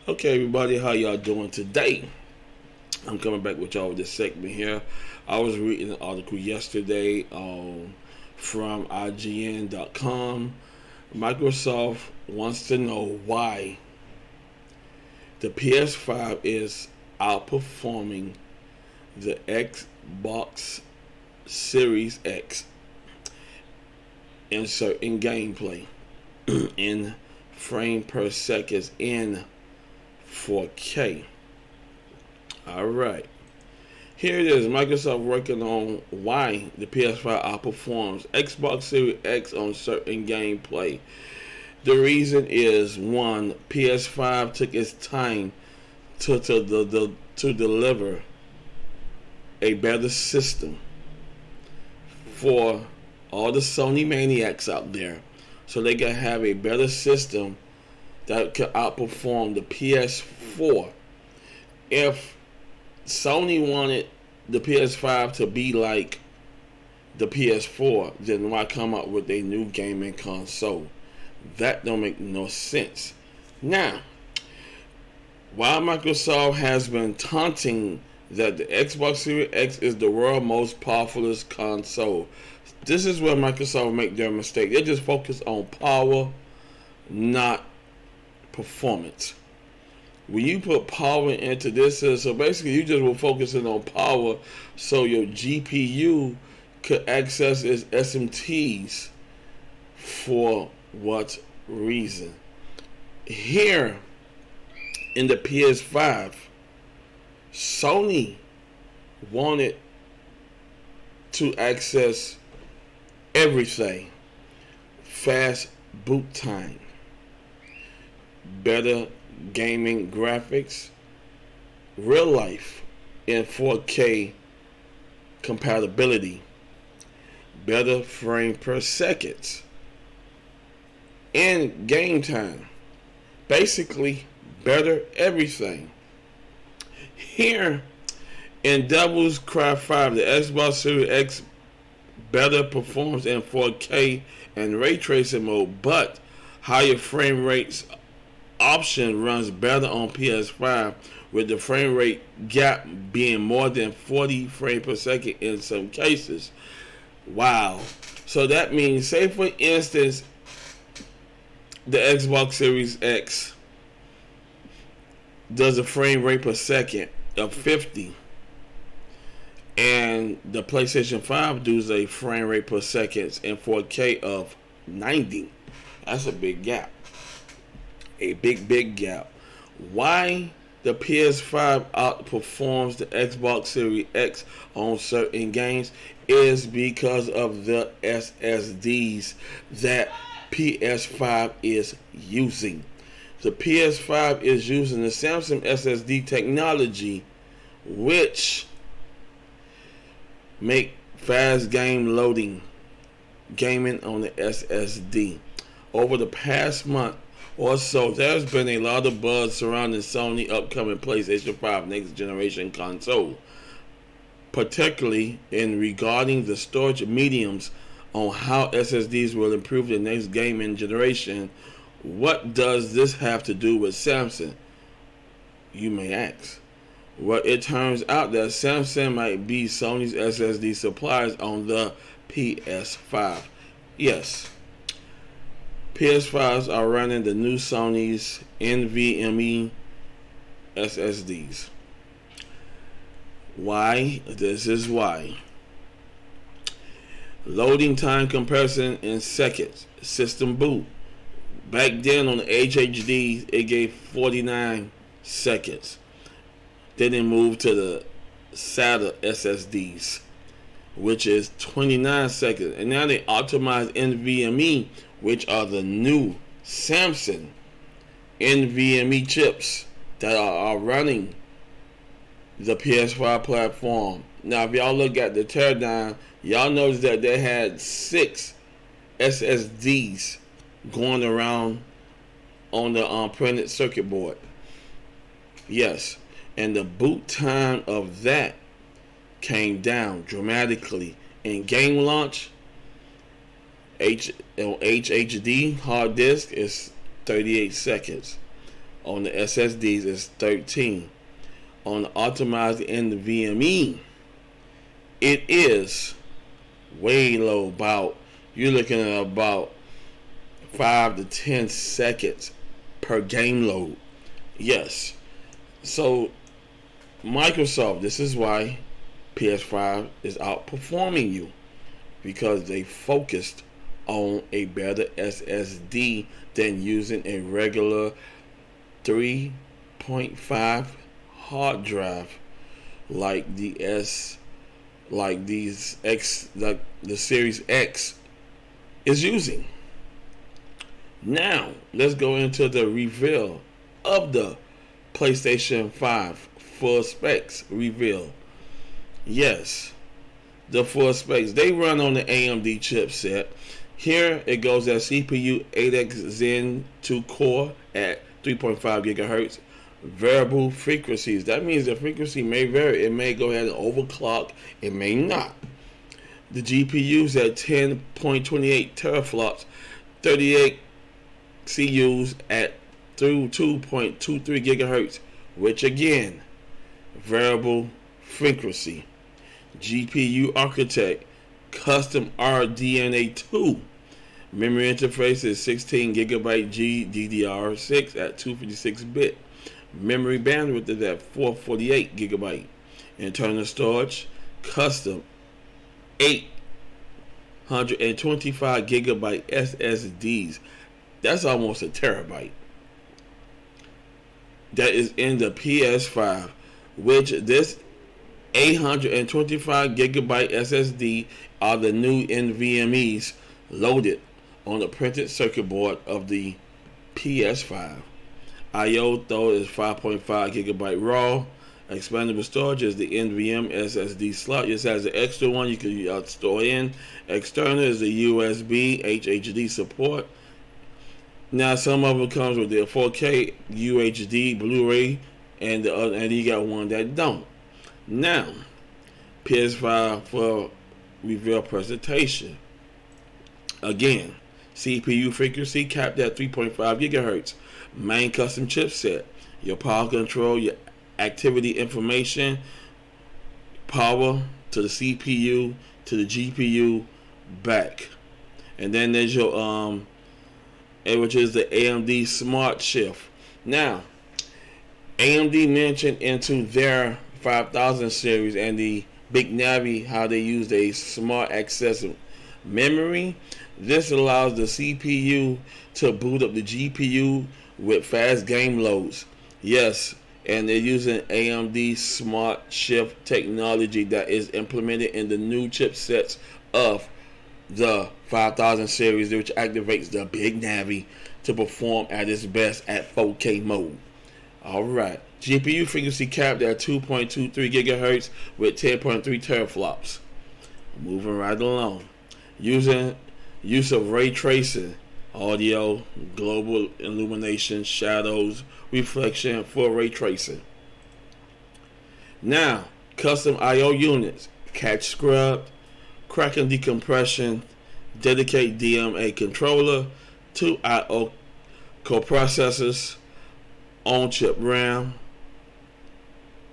Okay, everybody, how y'all doing today? I'm coming back with y'all with this segment here. I was reading an article yesterday from IGN.com. Microsoft wants to know why the PS5 is outperforming the Xbox Series X in certain gameplay in frame per seconds in 4K. Alright. Here it is. Microsoft working on why the PS5 outperforms Xbox Series X on certain gameplay. The reason is, one, PS5 took its time to deliver a better system for all the Sony maniacs out there, so they can have a better system that could outperform the PS4. If Sony wanted the PS5 to be like the PS4, then why come up with a new gaming console? That don't make no sense. Now, while Microsoft has been taunting that the Xbox Series X is the world's most powerful console, this is where Microsoft make their mistake. They just focus on power, not performance. When you put power into this, so basically you just were focusing on power so your GPU could access its SMTs. For what reason? Here in the PS5, Sony wanted to access everything: fast boot time, better gaming graphics, real life in 4K compatibility, better frame per second, and game time. Basically, better everything. Here in Devil's Cry 5, the Xbox Series X better performs in 4K and ray tracing mode, but higher frame rates option runs better on PS5, with the frame rate gap being more than 40 frames per second in some cases. Wow. So that means, say for instance, the Xbox Series X does a frame rate per second of 50, and the PlayStation 5 does a frame rate per second in 4K of 90. That's a big gap. A big gap. Why the PS5 outperforms the Xbox Series X on certain games is because of the SSDs that PS5 is using. The PS5 is using the Samsung SSD technology, which make fast game loading gaming on the SSD. Over the past month or so, there's been a lot of buzz surrounding Sony upcoming PlayStation 5 next generation console, particularly in regarding the storage mediums on how SSDs will improve the next gaming generation. What does this have to do with Samsung, you may ask? Well, it turns out that Samsung might be Sony's SSD suppliers on the PS5. Yes, PS5s are running the new Sony's NVMe SSDs. Why? This is why. Loading time comparison in seconds. System boot. Back then on the HHD, it gave 49 seconds. Then it moved to the SATA SSDs, which is 29 seconds. And now they optimized NVMe, which are the new Samsung NVMe chips that are running the PS5 platform. Now, if y'all look at the teardown, y'all notice that they had 6 SSDs going around on the printed circuit board. Yes, and the boot time of that came down dramatically. In game launch, HHD hard disk is 38 seconds. On the SSDs, it's 13. On the optimized NVMe, it is way low. You're looking at about 5 to 10 seconds per game load. Yes. So Microsoft, this is why PS5 is outperforming you, because they focused on a better SSD than using a regular 3.5 hard drive like the Series X is using. Now let's go into the reveal of the PlayStation 5 full specs reveal. Yes, the full specs, they run on the AMD chipset. Here it goes at CPU 8X Zen 2 core at 3.5 gigahertz. Variable frequencies. That means the frequency may vary. It may go ahead and overclock. It may not. The GPUs at 10.28 teraflops, 38 CUs at through 2.23 gigahertz, which again, variable frequency. GPU architect, custom RDNA 2. Memory interface is 16 gigabyte GDDR6 at 256-bit. Memory bandwidth is at 448 gigabyte. Internal storage, custom 825 gigabyte SSDs. That's almost a terabyte. That is in the PS5, which this 825 gigabyte SSD are the new NVMe's loaded on the printed circuit board of the PS5. I/O though is 5.5 gigabyte raw. Expandable storage is the NVMe SSD slot. This has an extra one you can store in. External is the USB HRTL support. Now some of it comes with the 4K UHD Blu-ray, and you got one that don't. Now, PS5 for reveal presentation. Again, CPU frequency capped at 3.5 gigahertz. Main custom chipset. Your power control, your activity information, power to the CPU, to the GPU, back. And then there's your which is the AMD Smart Shift. Now, AMD mentioned into their 5000 series and the Big Navi how they use a smart access memory. This allows the CPU to boot up the GPU with fast game loads. Yes, and they're using AMD Smart Shift technology that is implemented in the new chipsets of the 5000 series, which activates the Big Navi to perform at its best at 4K mode. Alright, GPU frequency capped at 2.23 gigahertz with 10.3 teraflops. Moving right along. Use of ray tracing, audio, global illumination, shadows, reflection for ray tracing. Now, custom I/O units, cache scrubbed, Kraken decompression, dedicate DMA controller, 2 I/O coprocessors, on-chip RAM,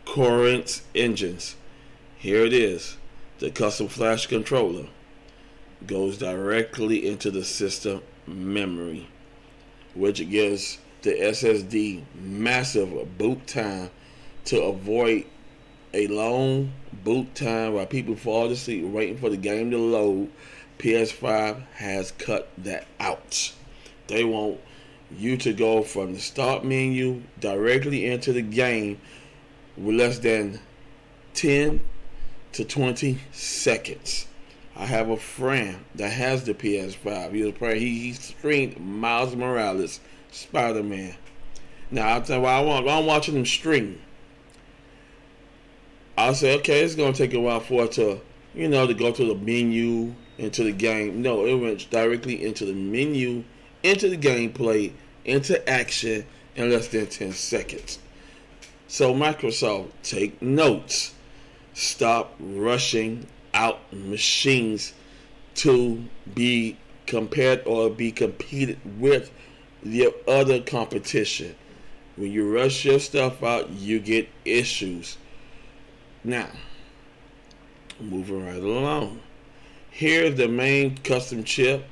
Coherent engines. Here it is. The custom flash controller goes directly into the system memory, which gives the SSD massive boot time to avoid a long boot time while people fall asleep waiting for the game to load. PS5 has cut that out. They want you to go from the start menu directly into the game with less than 10 to 20 seconds. I have a friend that has the PS5. He streamed Miles Morales, Spider-Man. Now I'll tell you what I'm watching him stream. I'll say, okay, it's gonna take a while for it to, to go to the menu into the game. No, it went directly into the menu, into the gameplay, into action in less than 10 seconds. So Microsoft, take notes. Stop rushing out machines to be compared or be competed with your other competition. When you rush your stuff out, you get issues. Now, moving right along. Here's the main custom chip,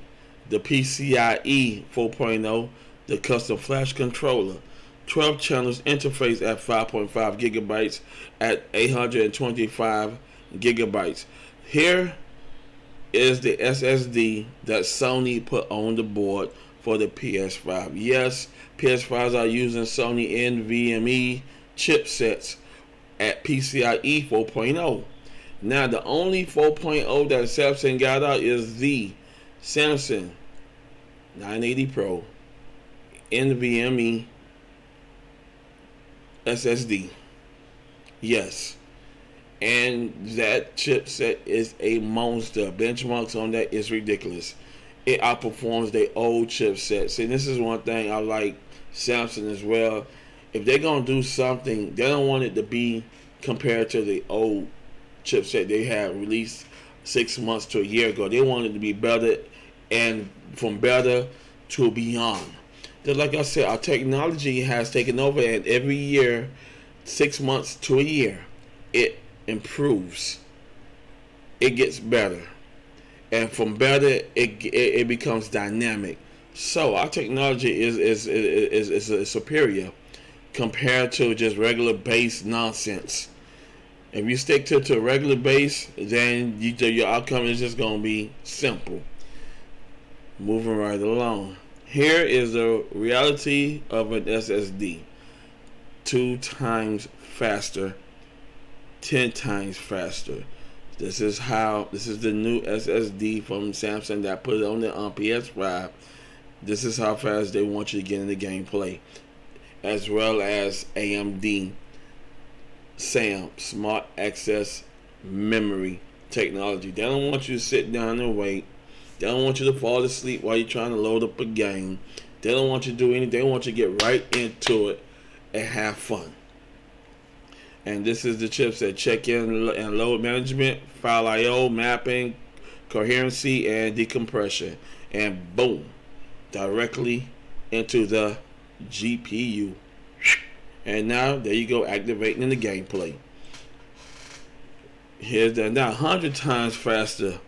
the PCIe 4.0, the custom flash controller. 12 channels interface at 5.5 gigabytes at 825 gigabytes. Here is the SSD that Sony put on the board for the PS5. Yes, PS5s are using Sony NVMe chipsets at PCIe 4.0. Now, the only 4.0 that Samsung got out is the Samsung 980 Pro NVMe SSD. Yes. And that chipset is a monster. Benchmarks on that is ridiculous. It outperforms the old chipsets. And this is one thing I like Samsung as well. If they're going to do something, they don't want it to be compared to the old chipset they had released 6 months to a year ago. They want it to be better, and from better to beyond. Just like I said, our technology has taken over, and every year, 6 months to a year, it improves. It gets better, and from better, it becomes dynamic. So our technology is superior compared to just regular base nonsense. If you stick to a regular base, then your outcome is just going to be simple. Moving right along. Here is the reality of an SSD. 2 times faster, 10 times faster. This is the new SSD from Samsung that put it on the PS5. This is how fast they want you to get in the gameplay. As well as AMD SAM, Smart Access Memory technology. They don't want you to sit down and wait. They don't want you to fall asleep while you're trying to load up a game. They don't want you to do anything. They want you to get right into it and have fun. And this is the chipset: check-in and load management, file I/O, mapping, coherency, and decompression. And boom, directly into the GPU. And now, there you go, activating in the gameplay. Here's that. Now, 100 times faster.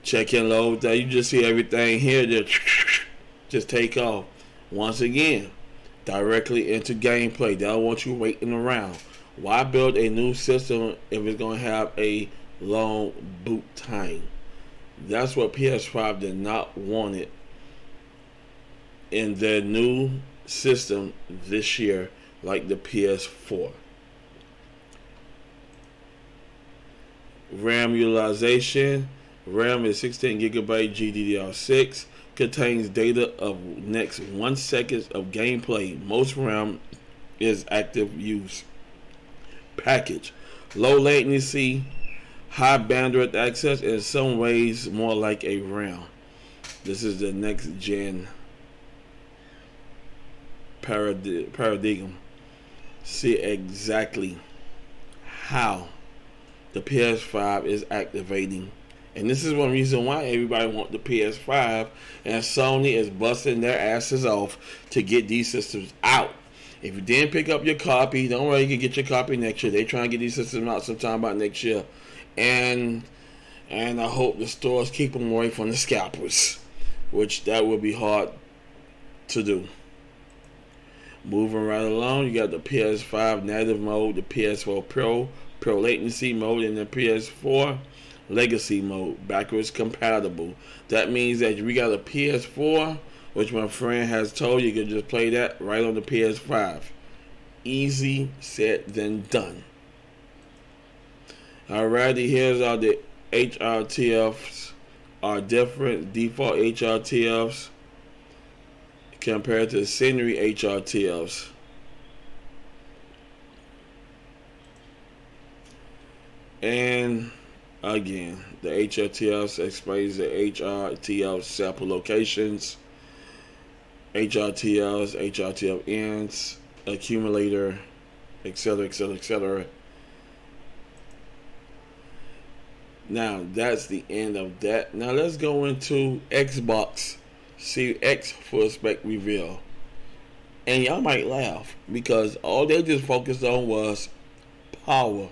Check and load. There you just see everything here. Just take off. Once again, directly into gameplay. They don't want you waiting around. Why build a new system if it's going to have a long boot time? That's what PS5 did not want it in their new system this year, like the PS4. RAM utilization. RAM is 16 gigabyte GDDR6. Contains data of next 1 second of gameplay. Most RAM is active use. Package. Low latency, high bandwidth access, in some ways more like a RAM. This is the next gen paradigm. See exactly how the PS5 is activating, and this is one reason why everybody wants the PS5, and Sony is busting their asses off to get these systems out. If you didn't pick up your copy, don't worry, you can get your copy next year. They try and get these systems out sometime about next year, and I hope the stores keep them away from the scalpers, which that will be hard to do. Moving right along, you got the PS5 native mode, the PS4 Pro, Pro latency mode, and the PS4 legacy mode, backwards compatible. That means that if we got a PS4, which my friend has told you, you can just play that right on the PS5. Easy said than done. Alrighty, here's all the HRTLs are different. Default HRTLs compared to scenery HRTLs. And again, the HRTLs explains the HRTL sample locations, HRTLs, HRTL ends, accumulator, etc., etc., etc. Now that's the end of that. Now let's go into Xbox Series X full spec reveal. And y'all might laugh because all they just focused on was power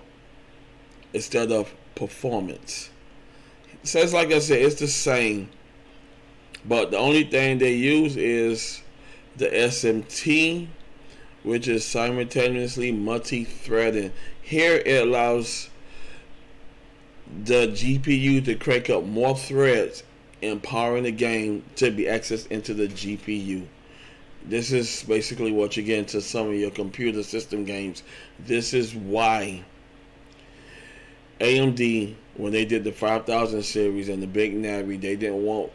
instead of performance. So it's like I said, it's the same. But the only thing they use is the SMT, which is simultaneously multi-threading. Here it allows the GPU to crank up more threads, empowering the game to be accessed into the GPU. This is basically what you get into some of your computer system games. This is why AMD, when they did the 5000 series and the Big Navi, they didn't want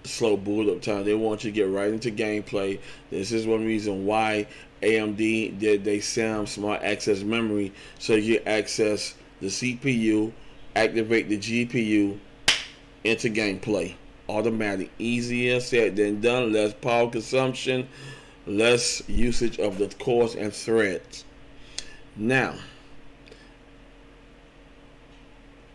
slow boot up time. They want you to get right into gameplay. This is one reason why AMD did they SAM Smart Access Memory, so you access the CPU, activate the GPU into gameplay. Automatic, easier said than done, less power consumption, less usage of the cores and threads. Now,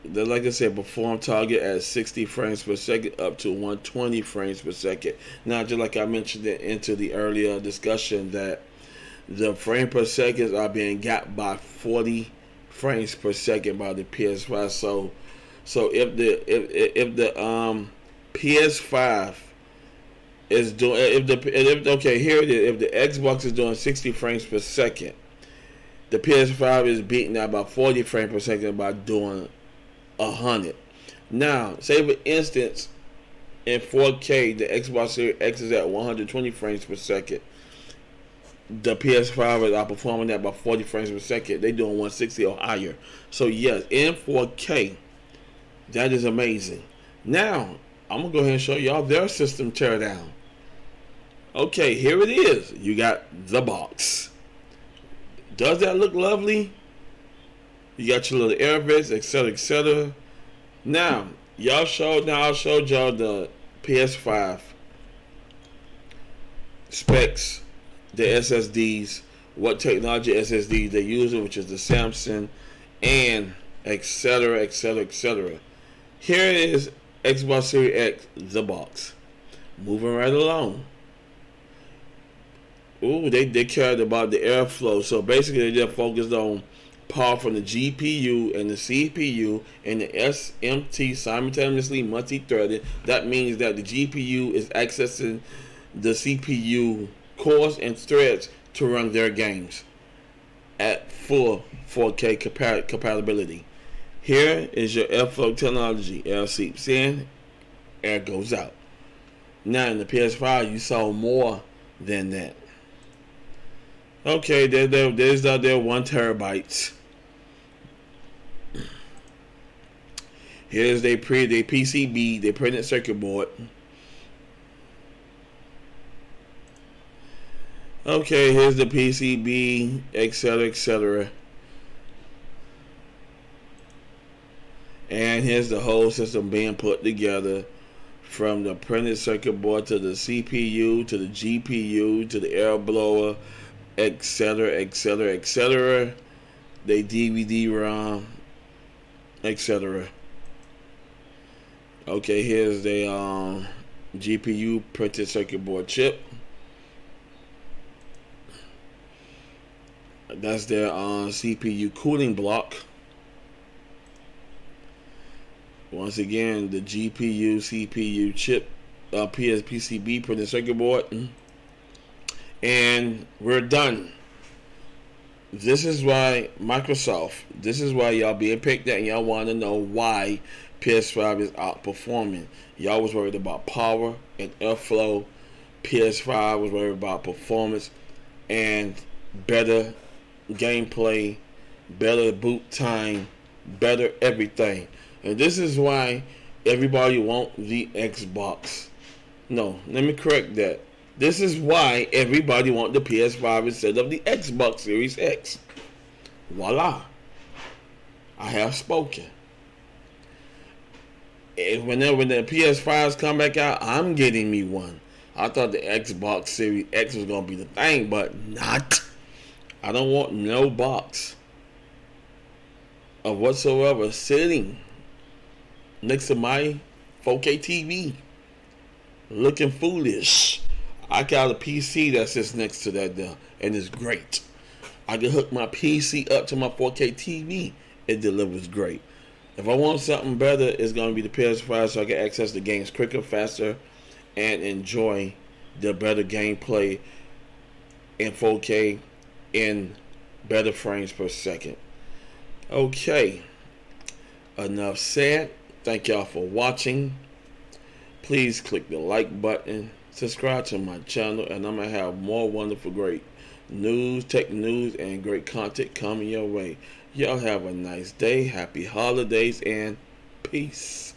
like I said, perform target at 60 frames per second up to 120 frames per second. Now, just like I mentioned it into the earlier discussion, that the frame per seconds are being gapped by 40 frames per second by the PS5. So if the PS5 is doing, okay, here it is. If the Xbox is doing 60 frames per second, the PS5 is beating out by 40 frames per second by doing 100. Now, say for instance, in 4K, the Xbox Series X is at 120 frames per second. The PS5 is outperforming that by 40 frames per second. They doing 160 or higher. So yes, in 4K, that is amazing. Now, I'm gonna go ahead and show y'all their system teardown. Okay, here it is. You got the box. Does that look lovely? You got your little air vents, etc., etc. Now, I showed y'all the PS5 specs, the SSDs, what technology SSDs they use, which is the Samsung, and etc., etc., etc. Here it is, Xbox Series X, the box. Moving right along. Ooh, they cared about the airflow. So basically, they just focused on power from the GPU and the CPU and the SMT simultaneously multi-threaded. That means that the GPU is accessing the CPU cores and threads to run their games at full 4K compatibility. Here is your airflow technology. Air seeps in, air goes out. Now in the PS5, you saw more than that. Okay, there's out there 1 terabytes. Here's their PCB, their printed circuit board. Okay, here's the PCB, etc., etc. And here's the whole system being put together, from the printed circuit board to the CPU to the GPU to the air blower, etc., etc., etc. They DVD ROM, etc. Okay, here's the GPU printed circuit board chip. That's their CPU cooling block. Once again, the GPU, CPU chip, PCB printed circuit board. And we're done. This is why this is why y'all being picked at, and y'all want to know why PS5 is outperforming. Y'all was worried about power and airflow. PS5 was worried about performance and better gameplay, better boot time, better everything. And this is why everybody wants the Xbox. No, let me correct that. This is why everybody wants the PS5 instead of the Xbox Series X. Voila. I have spoken. And when the PS5s come back out, I'm getting me one. I thought the Xbox Series X was going to be the thing, but not. I don't want no box of whatsoever sitting next to my 4K TV looking foolish. I got a PC that sits next to that there, and it's great. I can hook my PC up to my 4K TV. It delivers great. If I want something better, it's going to be the PS5 so I can access the games quicker, faster, and enjoy the better gameplay in 4K in better frames per second. Okay, enough said. Thank y'all for watching. Please click the like button, subscribe to my channel, and I'm going to have more wonderful, great news, tech news, and great content coming your way. Y'all have a nice day, happy holidays, and peace.